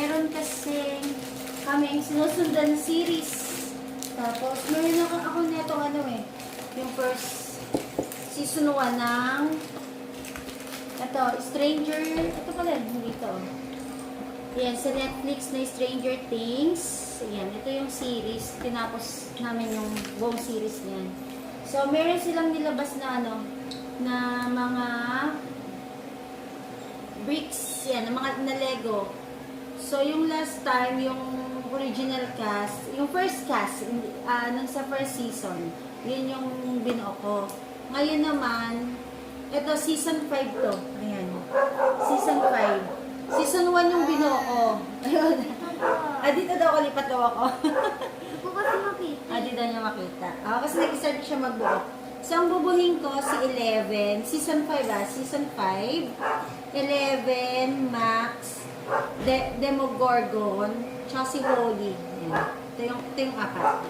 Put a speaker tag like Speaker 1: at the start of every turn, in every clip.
Speaker 1: meron kasing kami sinusundan series. Tapos, meron ako neto yung first season 1 ng ito, Stranger, ito pala, dito. Yan, sa Netflix na Stranger Things. Yan, ito yung series. Tinapos namin yung buong series niyan. So, meron silang nilabas na na mga bricks, yan, mga na Lego. So, yung last time, yung original cast, yung first cast, nung sa first season, yun yung binuo ko. Ngayon naman, ito, season 5 to. Ayan. Season 5. Season 1 yung binuo ko. Ayun. Dito daw ako, lipat daw ako.
Speaker 2: Ako kasi makita.
Speaker 1: Dito niya makita. Kasi nag-start siya magbuo. So, ang bubuhin ko, si 11. Season 5 Season 5. 11, Max, Demogorgon, tsaka si Wally. Ayan. Ito yung apat.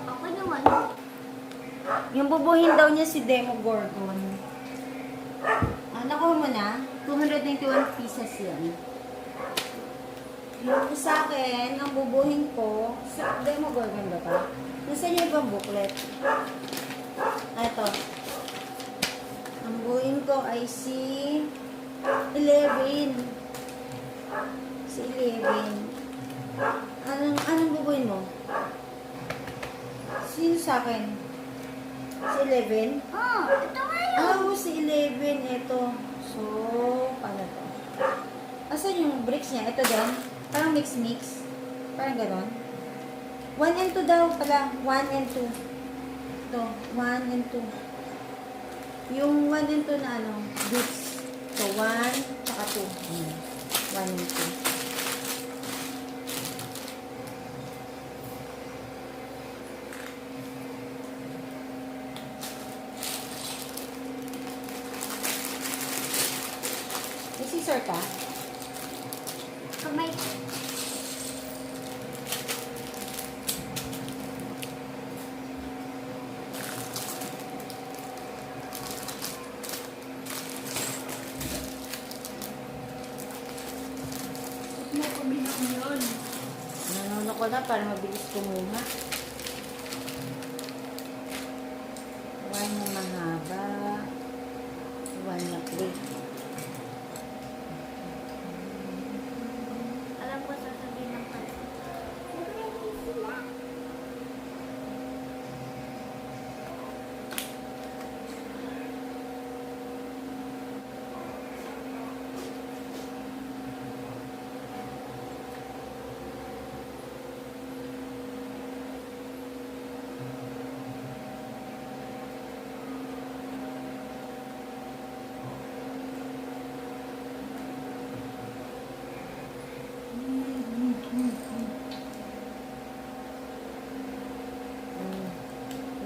Speaker 2: Ako naman.
Speaker 1: Yung bubuhin daw niya si Demogorgon. Nakuha mo na? 291 pieces yan. Yung sa akin, ang bubuhin ko, sa Demogorgon ba pa? Nasaan yung ibang booklet? Ito. Ang bubuhin ko ay si 11. Si 11. Anong bubuhin mo? Sino sa akin? Si 11?
Speaker 2: Ito nga yun.
Speaker 1: Si 11. Ito. So, paano to? Asan yung bricks niya? Ito din. Parang mix-mix. Parang ganon. 1 and 2 daw pala. 1 and 2. Ito. 1 and 2. Yung 1 and 2 na bricks. So, 1, tsaka 2. 1 and 2. Scissor ka?
Speaker 2: Kamay. May kumilang yun.
Speaker 1: Nanono ko na para mabilis kumuha. One na mahaba. One na quick.
Speaker 2: Alam ko sasabihin ng pala.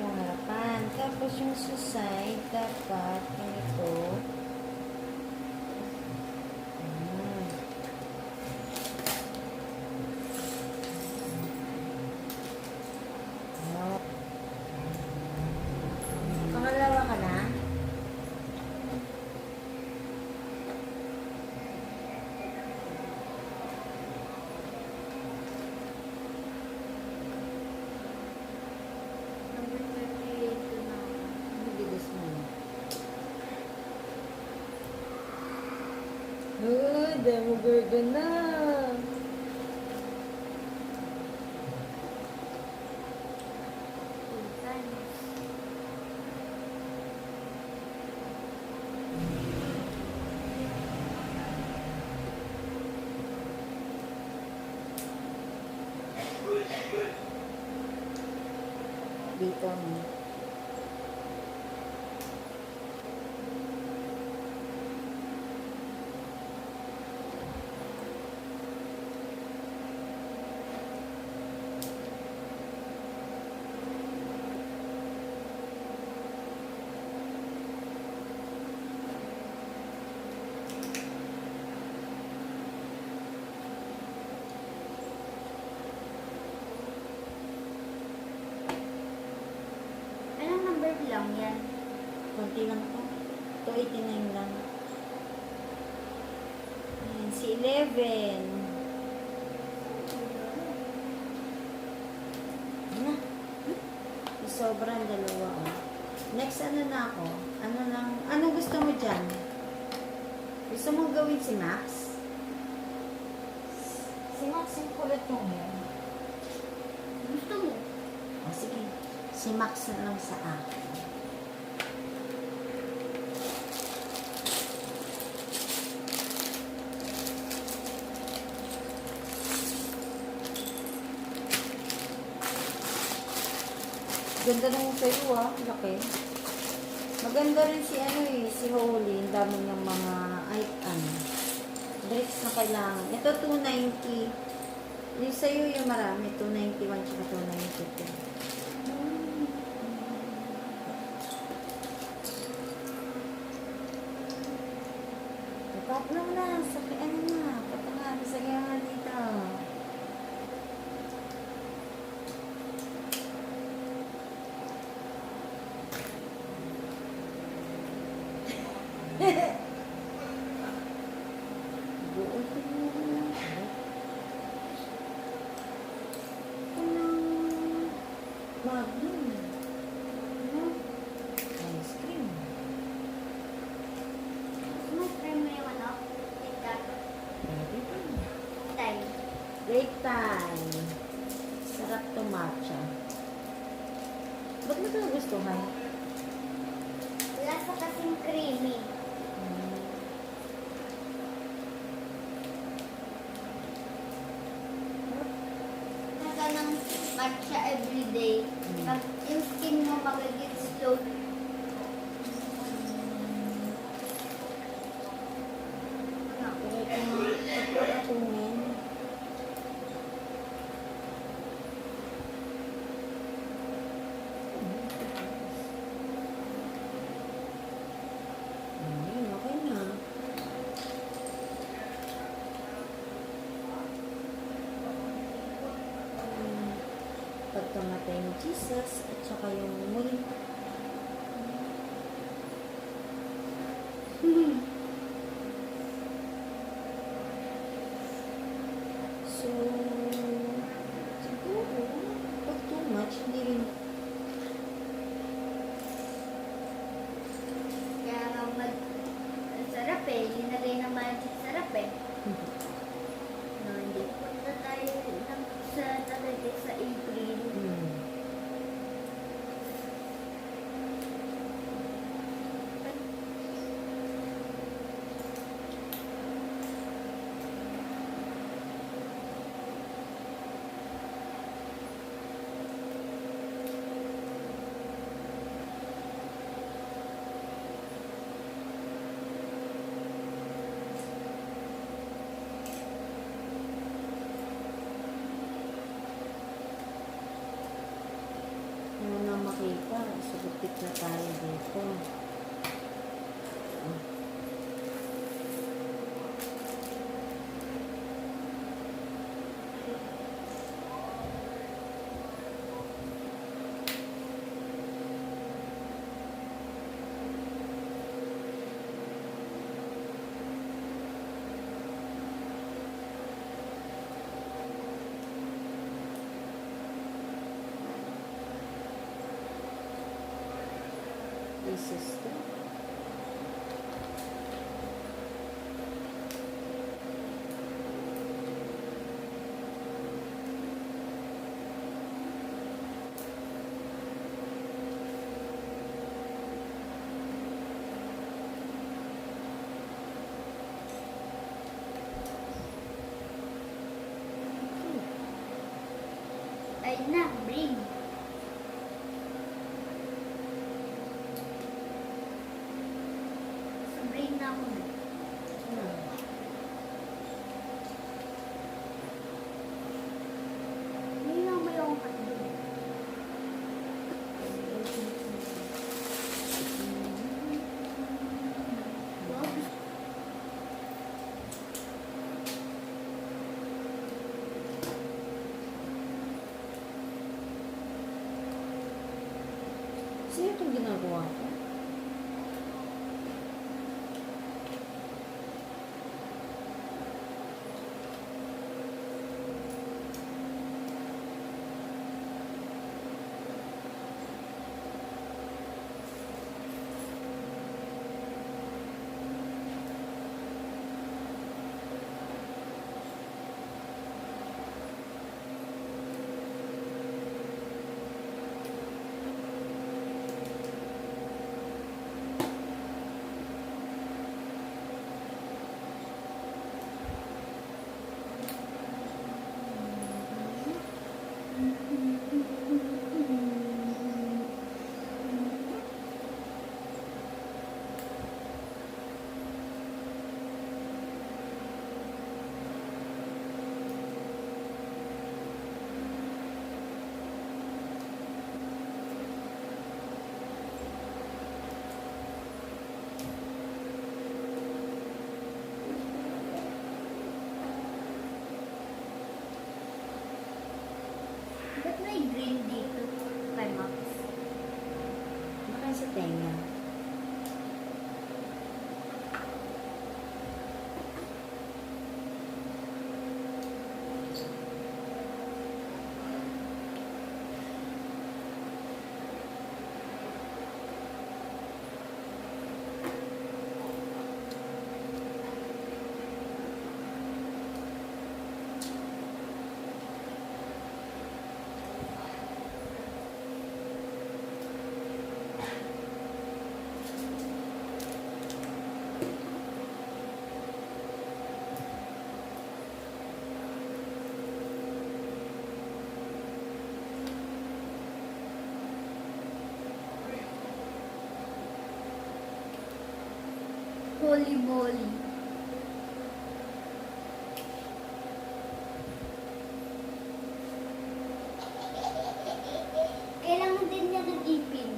Speaker 1: Yung harapan. Tapos yung sa side, dapat ganito. Pangalawa ka na?
Speaker 2: Number 38 na.
Speaker 1: Bilis mo. Demogorgon na. Dito mo.
Speaker 2: Anong number lang yan?
Speaker 1: Konti lang to. 289 lang. Ayan, si 11. sobrang dalawa. Oh. Next, ano na ako? Ano gusto mo dyan? Gusto mong gawin si Max? Si Max yung kulot mo yan.
Speaker 2: Gusto mo?
Speaker 1: O sige, si Max na lang sa akin. Ganda ng sa'yo laki. Maganda rin si si Holy. Ang dami ng mga, bricks na kailangan. Ito 290. Yung sa'yo yung marami, 291 tsaka 292. Tapat lang na, sakyan na. Patangan, sakyan na dito. Buo ko na. Magnum. Ice cream.
Speaker 2: Gusto mo try mo yung ano? TikTok?
Speaker 1: Pwede pa.
Speaker 2: Time.
Speaker 1: Break time. Sarap to matcha. Ba't mo ito nagustuhan?
Speaker 2: Lasa kasing creamy. Nasa ng matcha everyday. Pag yung skin mo magiging slow.
Speaker 1: Pero ito pagkakatungin. Ayun, okay na. Pagkamatay ni Jesus at saka yung muli. So, siguro, pag too much, hindi rin.
Speaker 2: Kaya nga ang sarap eh. Linagay ng magic sarap eh. No, hindi punta tayo sa talaga sa April.
Speaker 1: Ano na makita, subutik na tayo dito. This is the
Speaker 2: Ay na, bring. So, bring na ako na. Hindi na mo yung hotdog. Wow.
Speaker 1: Sino itong ginagawa ko?
Speaker 2: may green dito kay Max?
Speaker 1: Baka sa tenga.
Speaker 2: Holy moly. Kailangan din niya ng ipin.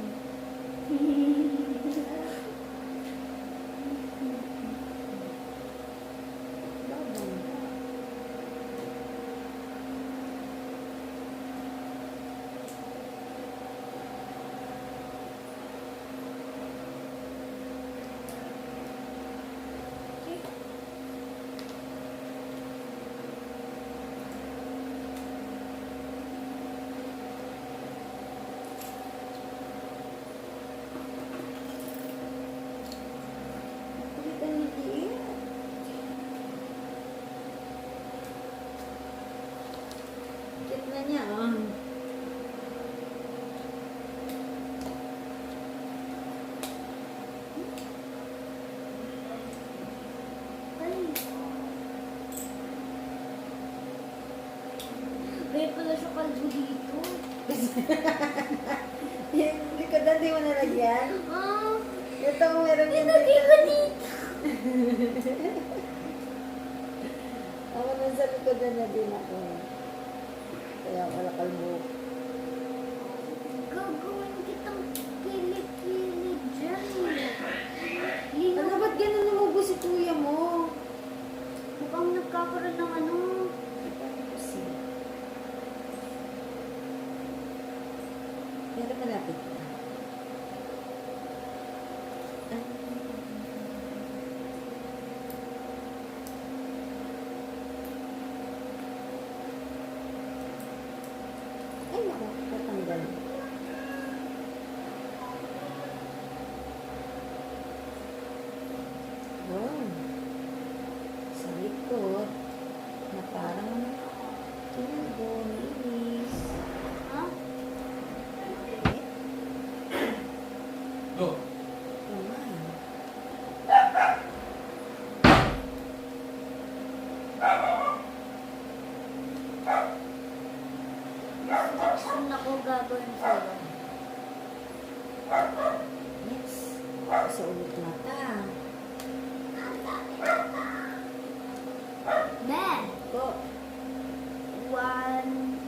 Speaker 1: Cute na niya, oh.
Speaker 2: Ay. May pala siya kalbo dito.
Speaker 1: Yung likodan, di mo nalagyan?
Speaker 2: Ah,
Speaker 1: Ito, meron yung
Speaker 2: nilagay ko dito.
Speaker 1: Ako nun sa likodan na din ako. Kaya wala kalbo.
Speaker 2: Gagawin kitang kilikili dyan.
Speaker 1: Ano, ba't ganun lumubos si kuya mo?
Speaker 2: Mukhang nagkakaroon ng ano.
Speaker 1: Pero malapit na. Ay, naku, tatanggal. Wow. Sa likod, na parang tubo, linis.
Speaker 2: Ha?
Speaker 3: Go.
Speaker 1: Naman.
Speaker 2: Saan ako gagawin sa'yo?
Speaker 1: Yes. Sa ulit mata.
Speaker 2: Ben!
Speaker 1: Go.
Speaker 2: One.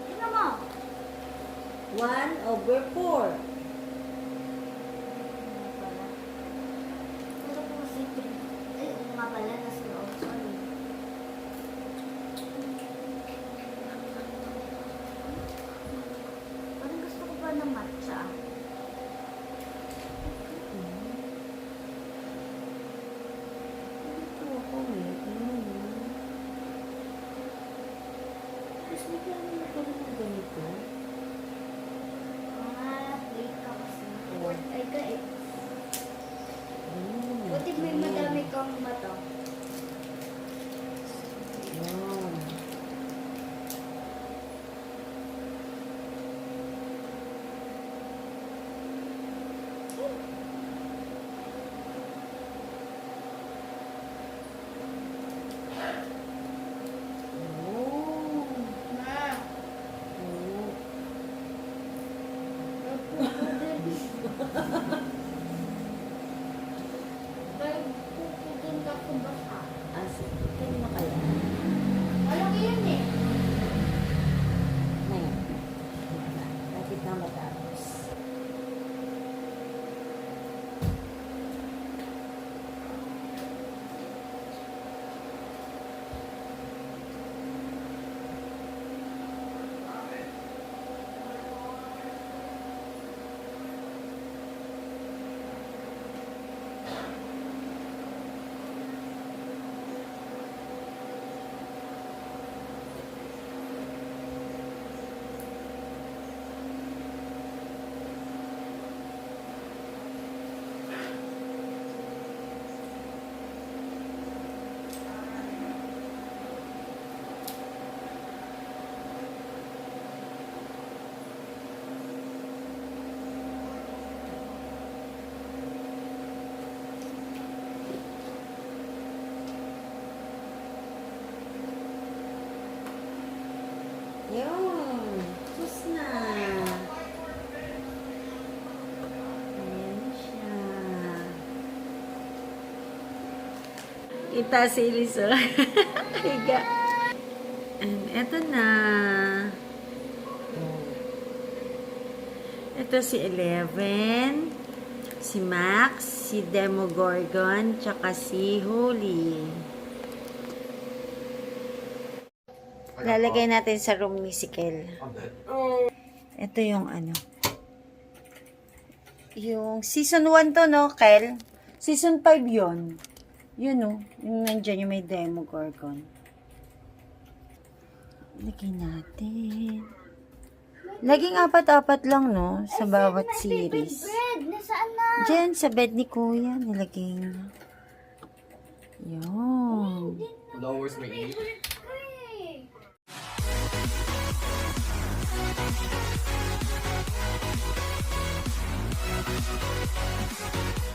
Speaker 2: Tingnan mo.
Speaker 1: 1/4.
Speaker 2: Pero kung kasi ay, oo nga pala, nasa loob. Sorry. Parang gusto ko pa ng matcha.
Speaker 1: Ito ako eh. Mas bigla naman ako ng ganito.
Speaker 2: Mga
Speaker 1: Yun. Sus na. Ayan siya. Kita si Elisa. Higa. And eto na. Ito si Eleven, si Max, si Demogorgon, tsaka si Holy. Lalagay natin sa room ni si Kel. Ito yung ano. Yung season 1 to, no, Kel? Season 5 yun. Yun, no. Yung nandyan yung may Demogorgon. Lagay natin. Laging 4-4 lang, no? Sa bawat series.
Speaker 2: Bread, nasaan na?
Speaker 1: Diyan, sa bed ni Kuya, nilagay niya. Yun.
Speaker 3: Lowers my age.